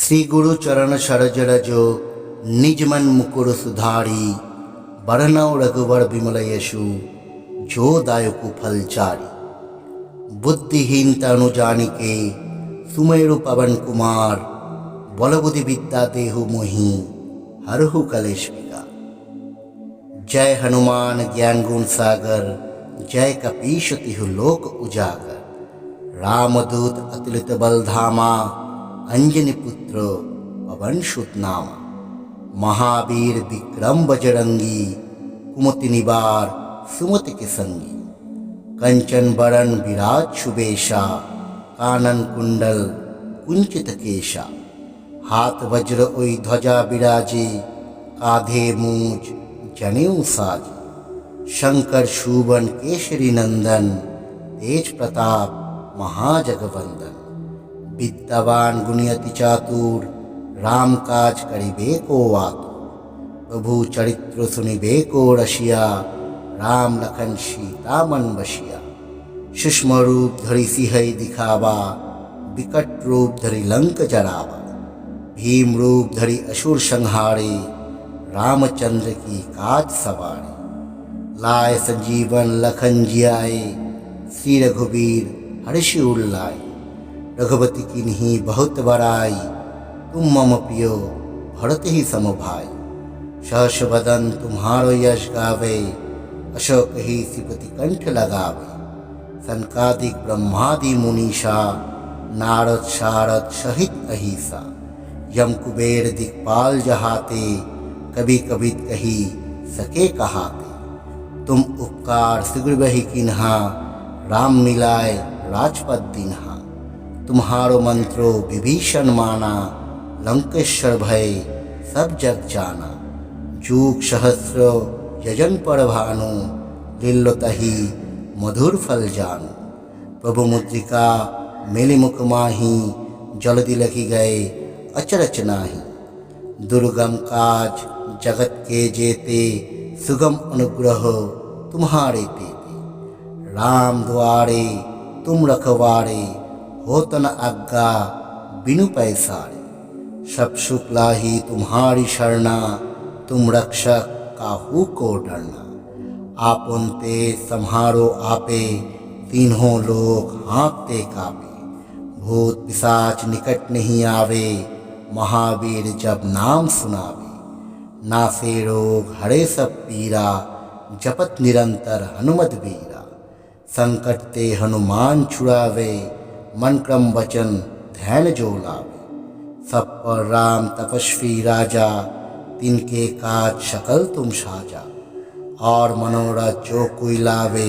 श्री गुरु चरण सरोज रज निज मन मुकुर सुधारी। बरनौ रघुवर विमल यशु जो दायकु फल चारि। बुद्धिहीन तनु जानिके सुमेरु पवन कुमार। बल बुद्धि विद्या देहु मोहि हरहु कलेश विकार। जय हनुमान ज्ञान गुण सागर। जय कपीश तिहु लोक उजागर। रामदूत अतुलित बल धामा। अंजनी पुत्र पवन सुत नामा। महावीर विक्रम बजरंगी। कुमति निवार सुमति के संगी। कंचन बरन विराज सुबेशा। कानन कुंडल कुंचित केशा। हाथ वज्र ओई ध्वजा बिराजे। काधे मूंज जनेऊ साजे। शंकर शूबन केशरी नंदन। तेज प्रताप महाजगवंदन। विद्यावान गुणियति चातुर। राम काज करिबे को आतुर। प्रभु चरित्र सुनिबे को रसिया। राम लखन सीता मन बसिया। सूक्ष्म रूप धरि सिहै दिखावा। विकट रूप धरि लंक जरावा। भीम रूप धरि असुर संहारे। रामचंद्र की काज सवारे। लाए संजीवन लखन जियाए। श्री रघुबीर हर्षि उर लाए। रघुपति किन्हीं बहुत बड़ाई। तुम मम पियो भरत ही सम भाई। सहस बदन तुम्हारो यश गावे। अशोक ही श्रीपति कंठ लगावे। सनकादिक ब्रह्मादि मुनीषा। नारद शारद सहित अहिसा। यम कुबेर दिक्पाल जहाते। कभी कभी कही सके कहाते। तुम उपकार शीघ्र बही किन्हा। राम मिलाए राजपद दिन्हा। तुम्हारो मंत्रो विभीषण माना। लंकेश्वर भय सब जग जाना। जूग सहस्र यजन पर भानु। लील्योतहि मधुर फल जानु। प्रभु मुद्रिका मेलि मुख माही। जल्दी लखि गए अचरज नाही। दुर्गम काज जगत के जेते। सुगम अनुग्रह तुम्हारे तेते। राम द्वारे तुम रखवारे। होत न आज्ञा बिनु पैसारे। सब सुख लाही तुम्हारी शरणा। तुम रक्षक काहू को डरना। आपन ते सम्हारो आपे। तीन्हों लोग हाँकते कापे। भूत पिशाच निकट नहीं आवे। महावीर जब नाम सुनावे। नासे रोग हरे सब पीरा। जपत निरंतर हनुमत बीरा। संकट ते हनुमान छुड़ावे। मन क्रम वचन ध्यान जो लावे। सब पर राम तपस्वी राजा। तिनके काज सकल तुम साजा। और मनोरथ जो कोई लावे।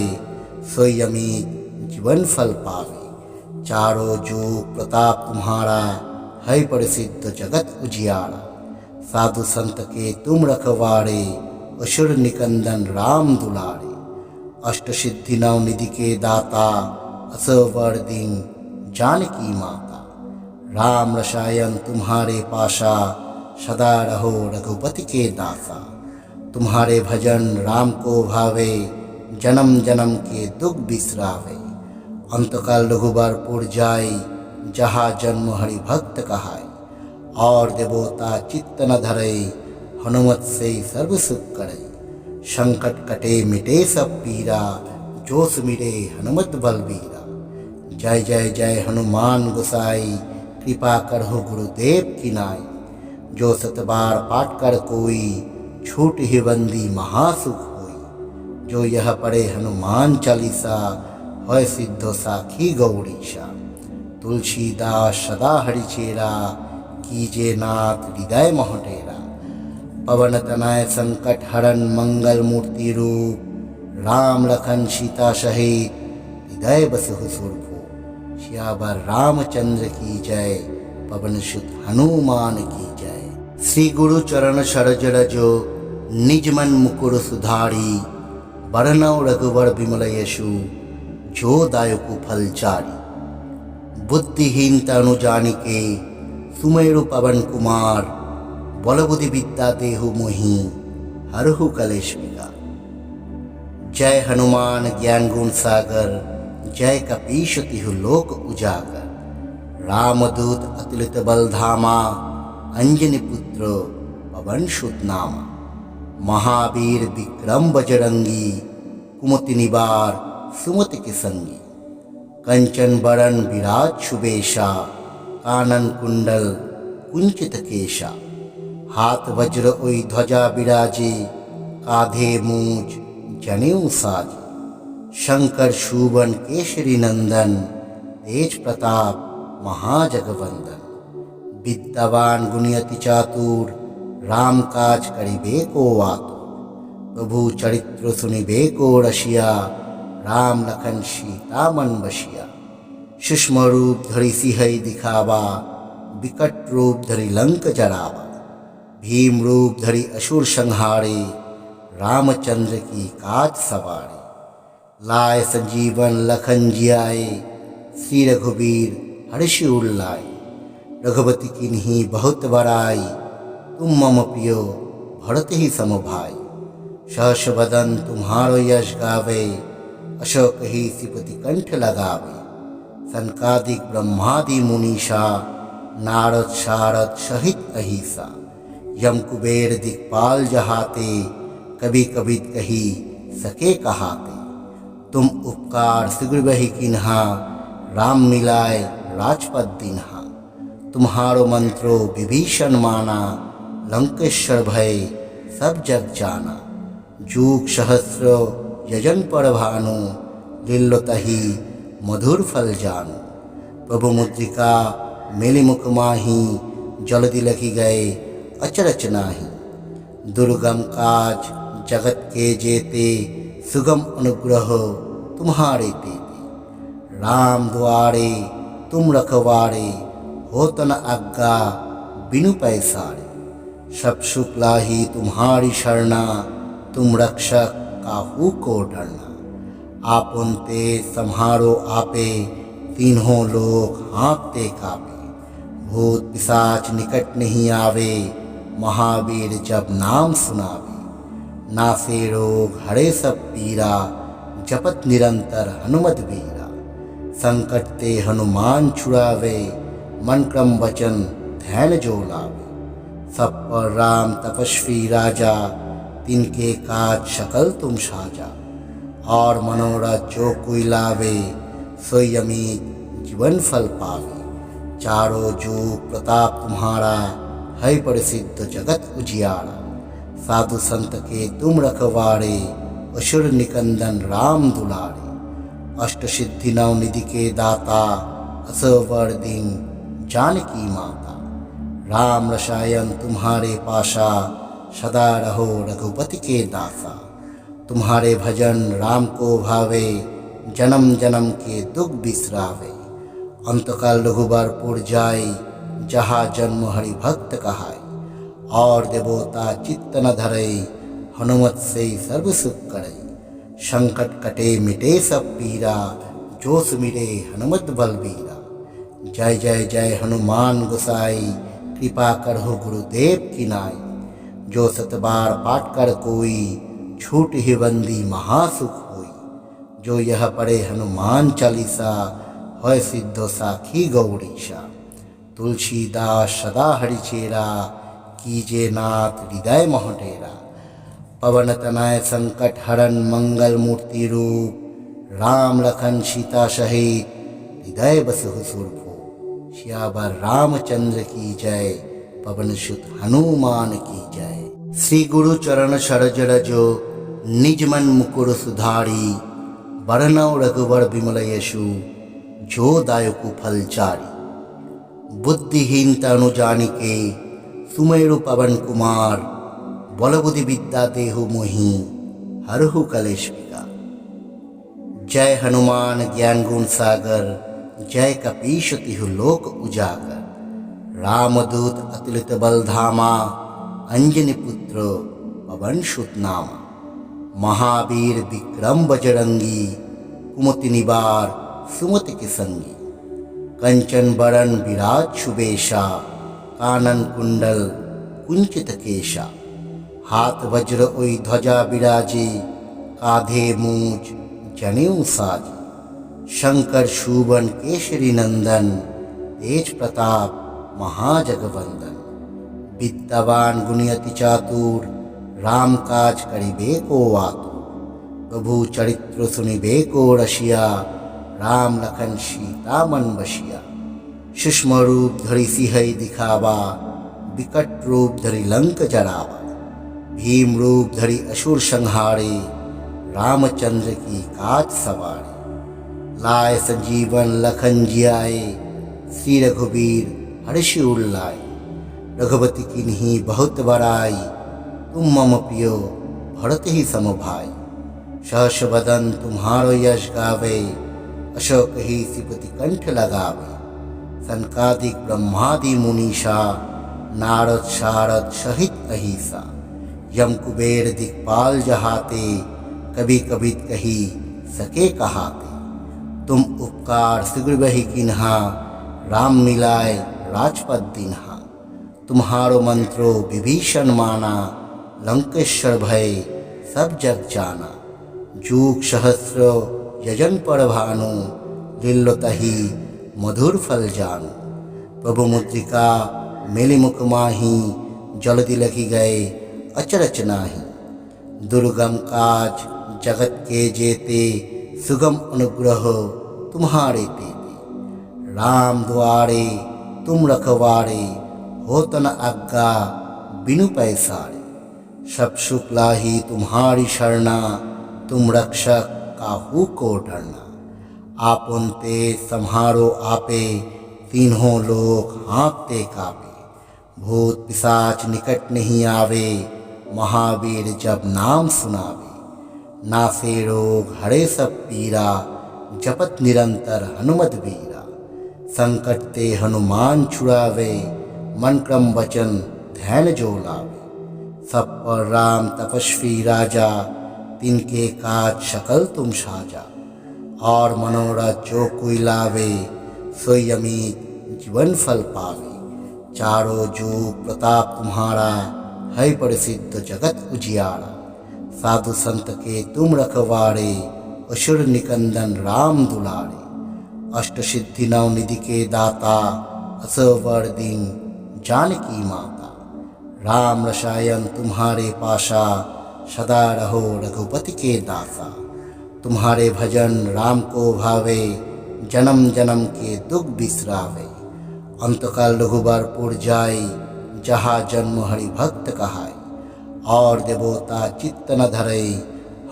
सोई अमित जीवन फल पावे। चारों जुग प्रताप तुम्हारा। है प्रसिद्ध जगत उजियारा। साधु संत के तुम रखवारे। असुर निकंदन राम दुलारे। अष्ट सिद्धि नव निधि के दाता। असवर दिन जानकी माता। राम रसायन तुम्हारे पासा। सदा रहो रघुपति के दासा। तुम्हारे भजन राम को भावे। जन्म जन्म के दुख बिसरावे। अंतकाल रघुबरपुर जाई। जहाँ जन्म हरि भक्त कहाय। और देवता चित्त न धरे। हनुमत से सर्व सुख करे। संकट कटे मिटे सब पीरा। जो सुमिरे हनुमत बलबीरा। जय जय जय हनुमान गोसाई। कृपा करहु गुरुदेव की नाई। जो सत बार पाठ कर कोई। छूट ही बंदी महासुख होई। जो यह पढ़े हनुमान चालीसा। होय सिद्धो साखी गौरीशा। तुलसीदास सदा हरिचेरा। कीजे नाथ हृदय मोहटेरा। पवन तनय संकट हरन मंगल मूर्ति रूप। राम लखन सीता सहित हृदय बसहु सुरभूप। सियावर रामचंद्र की जय। पवन सुत हनुमान की जय। श्री गुरु चरण सरोज रज निज मन मुकुर सुधारी। बरनौ रघुवर विमल यशु जो दायकु फल चारि। बुद्धिहीन तनु जानिके सुमेरु पवन कुमार। बल बुद्धि विद्या देहु मोहि हरहु कलेश विकार। जय हनुमान ज्ञान गुण सागर। जय कपीश तिहु लोक उजागर। रामदूत अतुलित बलधामा, अंजनी पुत्र पवन सुत नामा। महावीर विक्रम बजरंगी, कुमति निवार सुमति के संगी। कंचन बरन विराज सुबेशा, कानन कुंडल कुंचित केशा। हाथ वज्र ओई ध्वजा विराजे, काधे मूज जनेऊ साजे। शंकर शूबन केशरी नंदन, तेज प्रताप महाजगवंदन। विद्यावान गुणियति चातुर, राम काज करिबे को आतुर। प्रभु चरित्र सुनिबे को रसिया, राम लखन सीता मन बसिया। सूक्ष्म रूप धरि सिहई दिखावा, विकट रूप धरि लंक जरावा। भीम रूप धरि असुर संहारे, रामचंद्र की काज सवारे। लाए संजीवन लखन जियाए, श्री रघुबीर हर्षि उल्लाए। रघुपति किन्ही बहुत बड़ाई, तुम मम प्रियो भरत ही सम भाई। सहस बदन तुम्हारो यश गावे, अशोक ही सिपति कंठ लगावे। सनकादिक ब्रह्मादि मुनीषा, नारद शारद सहित अहिसा। यम कुबेर दिक्पाल जहाते, कभी कभी कही सके कहाते। तुम उपकार शीघ्र बही किन्हा, राम मिलाए राजपद दिन्हा। तुम्हारो मंत्रो विभीषण माना, लंकेश्वर भय सब जग जाना। जूग सहस्र यजन पर भानु, लिल्लो तही मधुर फल जानु। प्रभु मुद्रिका मेलि मुख माही, जल्दी लगी गए अचरच नाही। दुर्गम काज जगत के जेते, सुगम अनुग्रह तुम्हारे तेते। राम द्वारे तुम रखवारे, होत न आज्ञा बिनु पैसारे। सब सुख लाही तुम्हारी शरणा, तुम रक्षक काहू को डरना। आपुन ते सम्हारो आपे, तीन्हों लोग हाँकते कापे। भूत पिशाच निकट नहीं आवे, महावीर जब नाम सुनावे। नासे रोग हरे सब पीरा, जपत निरंतर हनुमत बीरा। संकट ते हनुमान छुड़ावे, मन क्रम वचन ध्यान जो लावे। सब पर राम तपस्वी राजा, तिनके काज सकल तुम साजा। और मनोरथ जो कोई लावे, सोई अमित जीवन फल पावे। चारों जुग प्रताप तुम्हारा, है प्रसिद्ध जगत उजियारा। साधु संत के तुम रखवारे, असुर निकंदन राम दुलारे। अष्ट सिद्धि नव निधि के दाता, असवर दिन जानकी माता। राम रसायन तुम्हारे पासा, सदा रहो रघुपति के दासा। तुम्हारे भजन राम को भावे, जन्म जन्म के दुख बिसरावे। अंतकाल रघुबरपुर जाई, जहाँ जन्म हरि भक्त कहाई। और देवता चित्त न धरई, हनुमत से सर्व सुख करई। संकट कटे मिटे सब पीरा, जो सुमिरे हनुमत बलबीरा। जय जय जय हनुमान गोसाई, कृपा करहु गुरुदेव की नाई। जो सतबार पाठ कर कोई, छूट ही बंदी महासुख होई। जो यह पढ़े हनुमान चालीसा, होय सिद्धो साखी गौरीशा। तुलसीदास सदा हरिचेरा, कीजे नाथ हृदय मोहडेरा। पवन तनय संकट हरन, मंगल मूर्ति रूप। राम लखन सीता सहित, हृदय बसहु सुरभूप। सियावर रामचंद्र की जय, पवन सुत हनुमान की जय। श्री गुरु चरण सरोज रजो, निज मन मुकुर सुधारी। बरनउँ रघुवर बिमल यशु, जो दायकु फल चारि। बुद्धिहीन तनु जानिके, सुमेरु पवन कुमार। बल बुद्धि विद्या देहु मोहि, हरहु कलेश विकार। जय हनुमान ज्ञान गुण सागर, जय कपीश तिहु लोक उजागर। रामदूत अतुलित बलधामा, अंजनी पुत्र पवन सुत नामा। महावीर विक्रम बजरंगी, कुमति निवार सुमति के संगी। कंचन बरन विराज सुबेशा, कानन कुंडल कुंचित केशा। हाथ वज्र ओई ध्वजा विराजे, काधे मूज जनेऊ साजे। शंकर शूबन केशरी नंदन, तेज प्रताप महाजगवंदन। विद्यावान गुणी अति चातुर, राम काज करिबे को आतुर। प्रभु चरित्र सुनिबे को रसिया, राम लखन सीता मन बसिया। सूक्ष्म रूप धरि सिंहई दिखावा, विकट रूप धरि लंक जरावा। भीम रूप धरि असुर संहारे, रामचंद्र की काज सवारे। लाए संजीवन लखन जियाए, श्री रघुबीर हर्षि उल्लाए। रघुपति किन्हीं बहुत बड़ाई, तुम मम प्रियो भरत ही सम भाई। सहस बदन तुम्हारो यश गावे, अशोक ही सिपति कंठ लगावे। सनकादिक ब्रह्मादि मुनीषा, नारद शारद सहित अहिसा। यम कुबेर दिक्पाल जहाते, कभी कभी कही सके कहाते। तुम उपकार शीघ्र बही किन्हा, राम मिलाए राजपद दिन्हा। तुम्हारो मंत्रो विभीषण माना, लंकेश्वर भय सब जग जाना। जूग सहस्र यजन पर भानु, लिल्लो तही मधुर फल जानु। प्रभु मुद्रिका मेलि मुख माही, जल्दी लगी गए अचरच नाही। दुर्गम काज जगत के जेते, सुगम अनुग्रह तुम्हारे तेते। राम द्वारे तुम रखवारे, होत न आज्ञा बिनु पैसारे। सब सुख लाही तुम्हारी शरणा, तुम रक्षक काहू को डरना। आपुन ते सम्हारो आपे, तीनों लोक हाँकते कापे। भूत पिशाच निकट नहीं आवे, महावीर जब नाम सुनावे। नासे रोग हरे सब पीरा, जपत निरंतर हनुमत बीरा। संकट ते हनुमान छुड़ावे, मन क्रम वचन ध्यान जो लावे। सब पर राम तपस्वी राजा, तिनके काज सकल तुम साजा। और मनोरथ जो कोई लावे, सोई अमित जीवन फल पावे। चारों जुग प्रताप तुम्हारा, है प्रसिद्ध जगत उजियारा। साधु संत के तुम रखवारे, असुर निकंदन राम दुलारे। अष्ट सिद्धि नव निधि के दाता, असवर दिन जानकी माता। राम रसायन तुम्हारे पासा, सदा रहो रघुपति के दासा। तुम्हारे भजन राम को भावे, जन्म जन्म के दुख बिसरावे। अंतकाल रघुबरपुर जाई, जहाँ जन्म हरि भक्त कहाय। और देवता चित्त न धरे,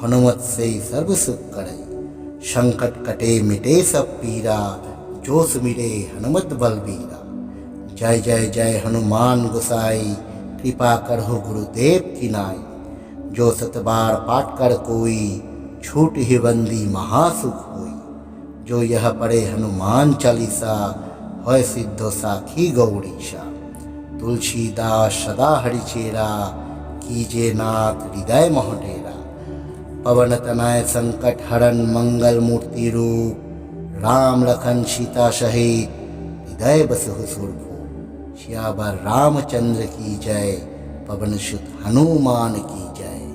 हनुमत से सर्व सुख करे। संकट कटे मिटे सब पीरा, जो सुमिरे हनुमत बलबीरा। जय जय जय हनुमान गोसाई, कृपा करहु गुरुदेव की नाई। जो सतबार पाठ कर कोई, छूट ही बंदी महासुख होई। जो यह पढ़े हनुमान चालीसा, होय सिद्धो साखी गौरीशा। तुलसीदास सदा हरिचेरा, कीजे नाथ हृदय मोह डेरा। पवन तनय संकट हरन, मंगल मूर्ति रूप। राम लखन सीता सहित, हृदय बसहु सुरभूप। सियावर रामचंद्र की जय, पवन सुत हनुमान की जय।